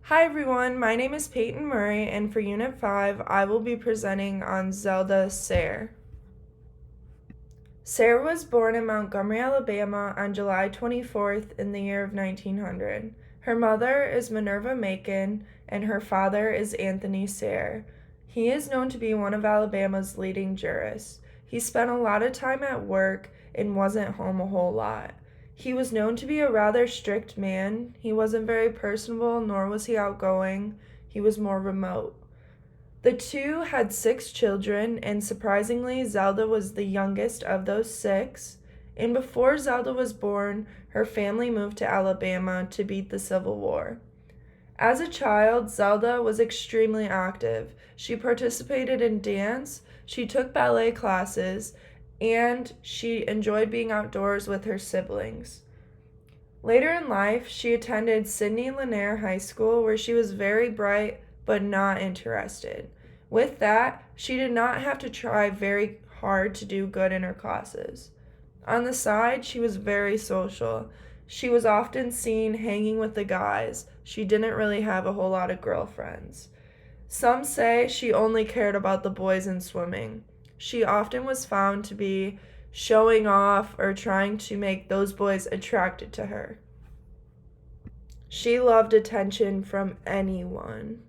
Hi everyone, my name is Peyton Murray, and for Unit 5, I will be presenting on Zelda Sayre. Sayre was born in Montgomery, Alabama on July 24th in the year of 1900. Her mother is Minerva Macon, and her father is Anthony Sayre. He is known to be one of Alabama's leading jurists. He spent a lot of time at work and wasn't home a whole lot. He was known to be a rather strict man. He wasn't very personable, nor was he outgoing. He was more remote. The two had 6 children, and surprisingly, Zelda was the youngest of those 6. And before Zelda was born, her family moved to Alabama to beat the Civil War. As a child, Zelda was extremely active. She participated in dance, she took ballet classes, and she enjoyed being outdoors with her siblings. Later in life, she attended Sidney Lanier High School, where she was very bright but not interested. With that, she did not have to try very hard to do good in her classes. On the side, she was very social. She was often seen hanging with the guys. She didn't really have a whole lot of girlfriends. Some say she only cared about the boys in swimming. She often was found to be showing off or trying to make those boys attracted to her. She loved attention from anyone.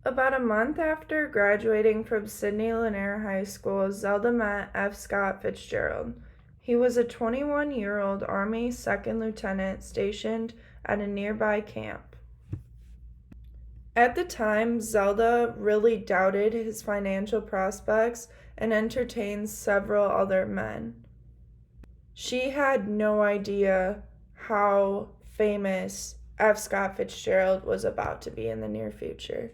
About a month after graduating from Sidney Lanier High School, Zelda met F. Scott Fitzgerald. He was a 21-year-old Army second lieutenant stationed at a nearby camp. At the time, Zelda really doubted his financial prospects and entertained several other men. She had no idea how famous F. Scott Fitzgerald was about to be in the near future.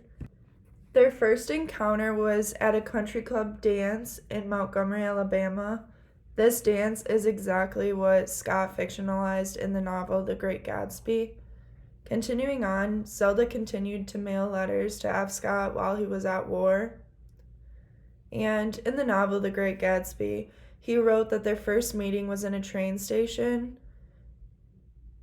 Their first encounter was at a country club dance in Montgomery, Alabama. This dance is exactly what Scott fictionalized in the novel The Great Gatsby. Continuing on, Zelda continued to mail letters to F. Scott while he was at war. And in the novel The Great Gatsby, he wrote that their first meeting was in a train station.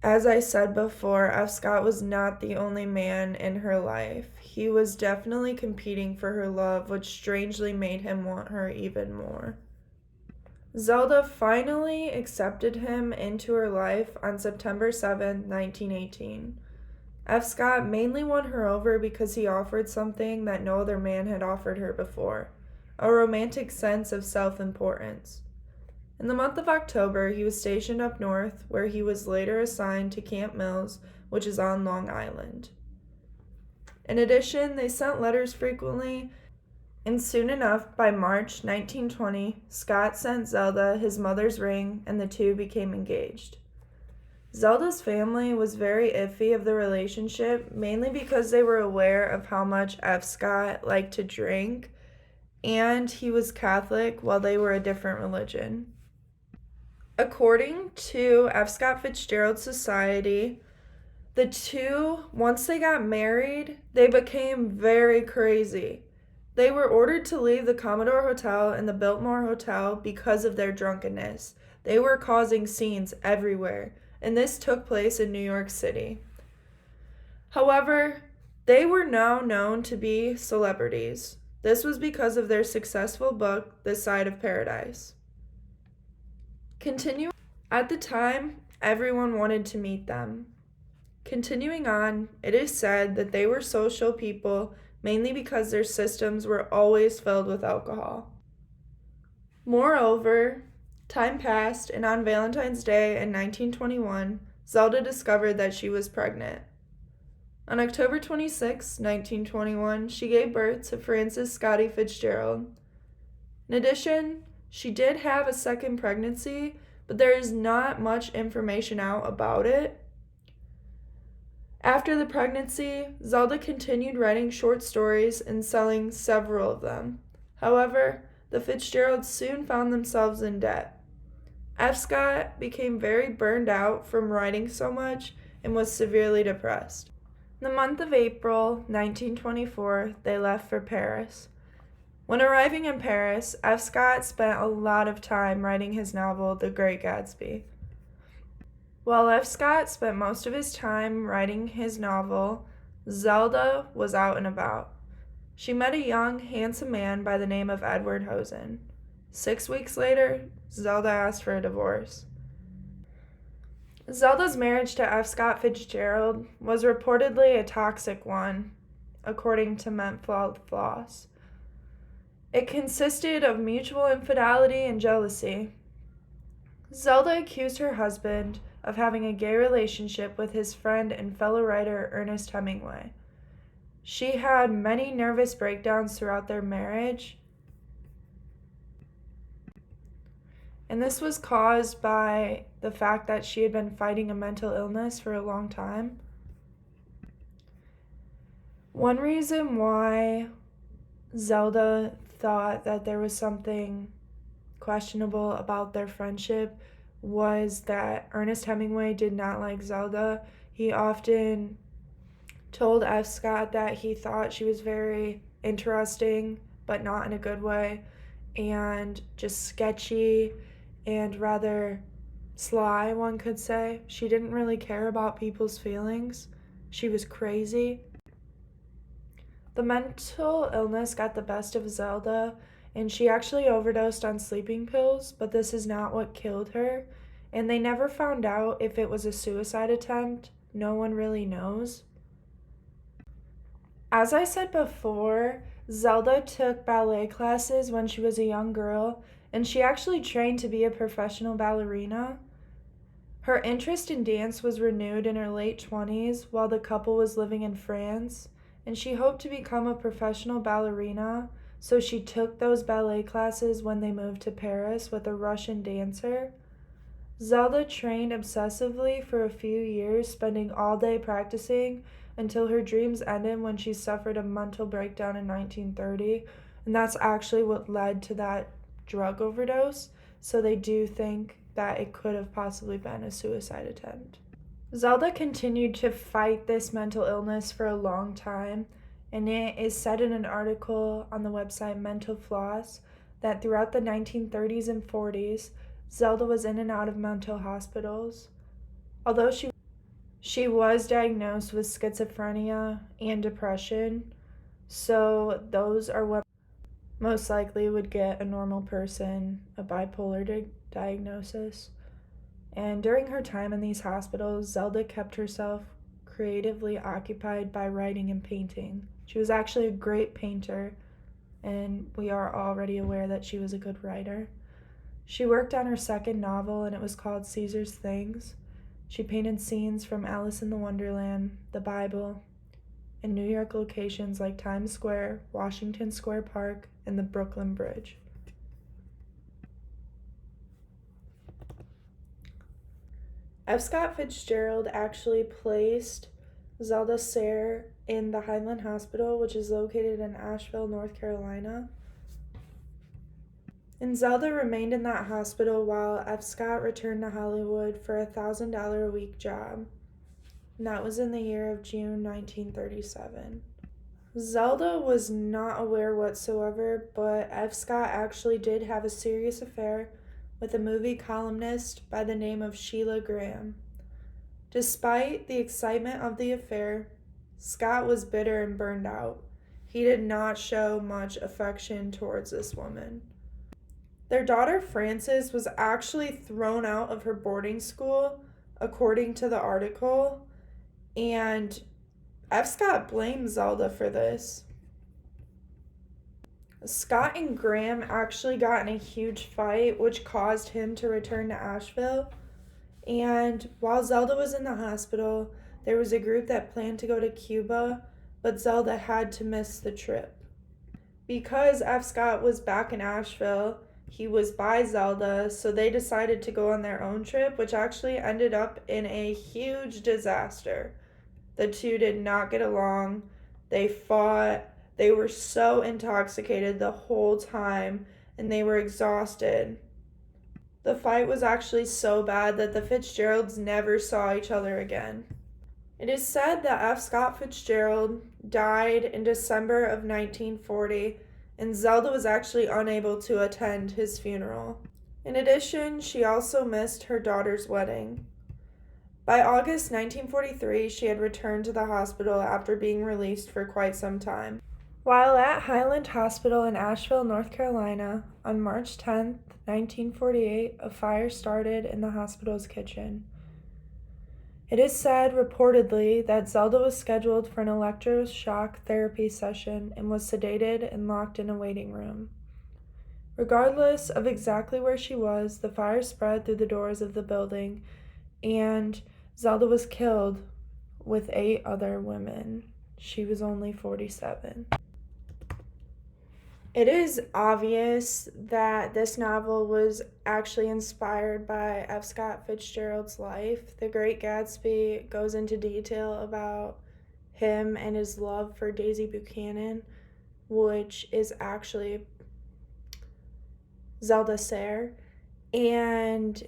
As I said before, F. Scott was not the only man in her life. He was definitely competing for her love, which strangely made him want her even more. Zelda finally accepted him into her life on September 7, 1918. F. Scott mainly won her over because he offered something that no other man had offered her before, a romantic sense of self-importance. In the month of October, he was stationed up north, where he was later assigned to Camp Mills, which is on Long Island. In addition, they sent letters frequently, and soon enough, by March 1920, Scott sent Zelda his mother's ring, and the two became engaged. Zelda's family was very iffy of the relationship, mainly because they were aware of how much F. Scott liked to drink, and he was Catholic while they were a different religion. According to F. Scott Fitzgerald Society, the two, once they got married, they became very crazy. They were ordered to leave the Commodore Hotel and the Biltmore Hotel because of their drunkenness. They were causing scenes everywhere, and this took place in New York City. However, they were now known to be celebrities. This was because of their successful book, The Side of Paradise. At the time, everyone wanted to meet them. Continuing on, it is said that they were social people mainly because their systems were always filled with alcohol. Moreover, time passed, and on Valentine's Day in 1921, Zelda discovered that she was pregnant. On October 26, 1921, she gave birth to Francis Scotty Fitzgerald. In addition, she did have a second pregnancy, but there is not much information out about it. After the pregnancy, Zelda continued writing short stories and selling several of them. However, the Fitzgeralds soon found themselves in debt. F. Scott became very burned out from writing so much and was severely depressed. In the month of April 1924, they left for Paris. When arriving in Paris, F. Scott spent a lot of time writing his novel, The Great Gatsby. While F. Scott spent most of his time writing his novel, Zelda was out and about. She met a young, handsome man by the name of Edward Hosen. 6 weeks later, Zelda asked for a divorce. Zelda's marriage to F. Scott Fitzgerald was reportedly a toxic one, according to Mental Floss. It consisted of mutual infidelity and jealousy. Zelda accused her husband of having a gay relationship with his friend and fellow writer Ernest Hemingway. She had many nervous breakdowns throughout their marriage, and this was caused by the fact that she had been fighting a mental illness for a long time. One reason why Zelda thought that there was something questionable about their friendship was that Ernest Hemingway did not like Zelda. He often told F. Scott that he thought she was very interesting, but not in a good way, and just sketchy and rather sly, one could say. She didn't really care about people's feelings. She was crazy. The mental illness got the best of Zelda, and she actually overdosed on sleeping pills, but this is not what killed her, and they never found out if it was a suicide attempt. No one really knows. As I said before, Zelda took ballet classes when she was a young girl, and she actually trained to be a professional ballerina. Her interest in dance was renewed in her late 20s while the couple was living in France, and she hoped to become a professional ballerina, so she took those ballet classes when they moved to Paris with a Russian dancer. Zelda trained obsessively for a few years, spending all day practicing until her dreams ended when she suffered a mental breakdown in 1930, and that's actually what led to that drug overdose, so they do think that it could have possibly been a suicide attempt. Zelda continued to fight this mental illness for a long time, and it is said in an article on the website Mental Floss that throughout the 1930s and 40s, Zelda was in and out of mental hospitals. Although she was diagnosed with schizophrenia and depression, so those are what most likely would get a normal person a bipolar diagnosis. And during her time in these hospitals, Zelda kept herself creatively occupied by writing and painting. She was actually a great painter, and we are already aware that she was a good writer. She worked on her second novel, and it was called Caesar's Things. She painted scenes from Alice in the Wonderland, the Bible, and New York locations like Times Square, Washington Square Park, and the Brooklyn Bridge. F. Scott Fitzgerald actually placed Zelda Sayre in the Highland Hospital, which is located in Asheville, North Carolina. And Zelda remained in that hospital while F. Scott returned to Hollywood for a $1,000 a week job. And that was in the year of June 1937. Zelda was not aware whatsoever, but F. Scott actually did have a serious affair with a movie columnist by the name of Sheila Graham. Despite the excitement of the affair, Scott was bitter and burned out. He did not show much affection towards this woman. Their daughter Frances was actually thrown out of her boarding school, according to the article, and F. Scott blamed Zelda for this. Scott and Graham actually got in a huge fight, which caused him to return to Asheville. And while Zelda was in the hospital, there was a group that planned to go to Cuba, but Zelda had to miss the trip. Because F. Scott was back in Asheville, he was by Zelda, so they decided to go on their own trip, which actually ended up in a huge disaster. The two did not get along. They fought. They were so intoxicated the whole time, and they were exhausted. The fight was actually so bad that the Fitzgeralds never saw each other again. It is said that F. Scott Fitzgerald died in December of 1940, and Zelda was actually unable to attend his funeral. In addition, she also missed her daughter's wedding. By August 1943, she had returned to the hospital after being released for quite some time. While at Highland Hospital in Asheville, North Carolina, on March 10, 1948, a fire started in the hospital's kitchen. It is said, reportedly, that Zelda was scheduled for an electroshock therapy session and was sedated and locked in a waiting room. Regardless of exactly where she was, the fire spread through the doors of the building, and Zelda was killed with 8 other women. She was only 47. It is obvious that this novel was actually inspired by F. Scott Fitzgerald's life. The Great Gatsby goes into detail about him and his love for Daisy Buchanan, which is actually Zelda Sayre. And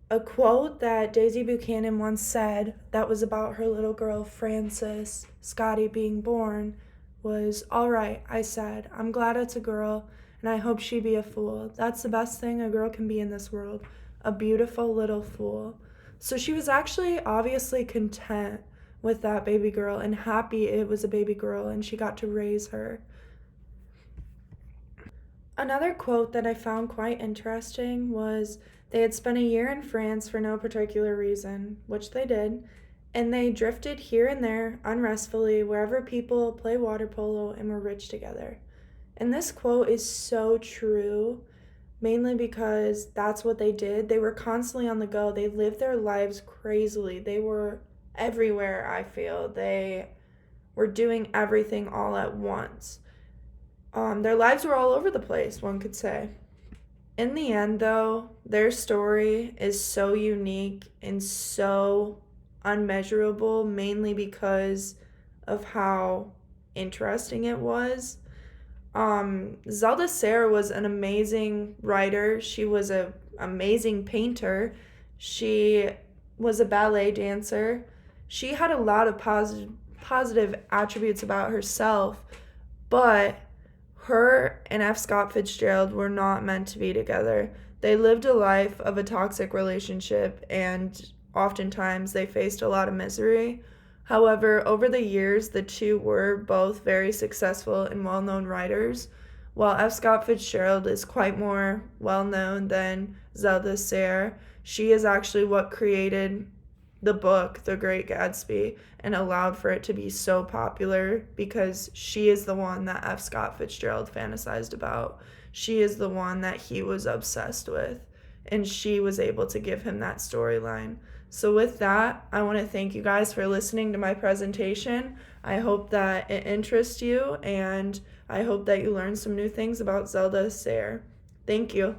a quote that Daisy Buchanan once said that was about her little girl Frances Scotty being born was, "All right," I said, "I'm glad it's a girl, and I hope she be a fool. That's the best thing a girl can be in this world, a beautiful little fool." So she was actually obviously content with that baby girl and happy it was a baby girl and she got to raise her. Another quote that I found quite interesting was they had spent a year in France for no particular reason, which they did, and they drifted here and there unrestfully wherever people play water polo and were rich together. And this quote is so true, mainly because that's what they did. They were constantly on the go. They lived their lives crazily. They were everywhere, I feel. They were doing everything all at once. Their lives were all over the place, one could say. In the end, though, their story is so unique and so unmeasurable, mainly because of how interesting it was. Zelda Sayre was an amazing writer. She was an amazing painter. She was a ballet dancer. She had a lot of positive attributes about herself, but her and F. Scott Fitzgerald were not meant to be together. They lived a life of a toxic relationship, and oftentimes they faced a lot of misery. However, over the years, the two were both very successful and well-known writers. While F. Scott Fitzgerald is quite more well-known than Zelda Sayre, she is actually what created the book, The Great Gatsby, and allowed for it to be so popular because she is the one that F. Scott Fitzgerald fantasized about. She is the one that he was obsessed with, and she was able to give him that storyline. So with that, I want to thank you guys for listening to my presentation. I hope that it interests you, and I hope that you learn some new things about Zelda Sayre. Thank you.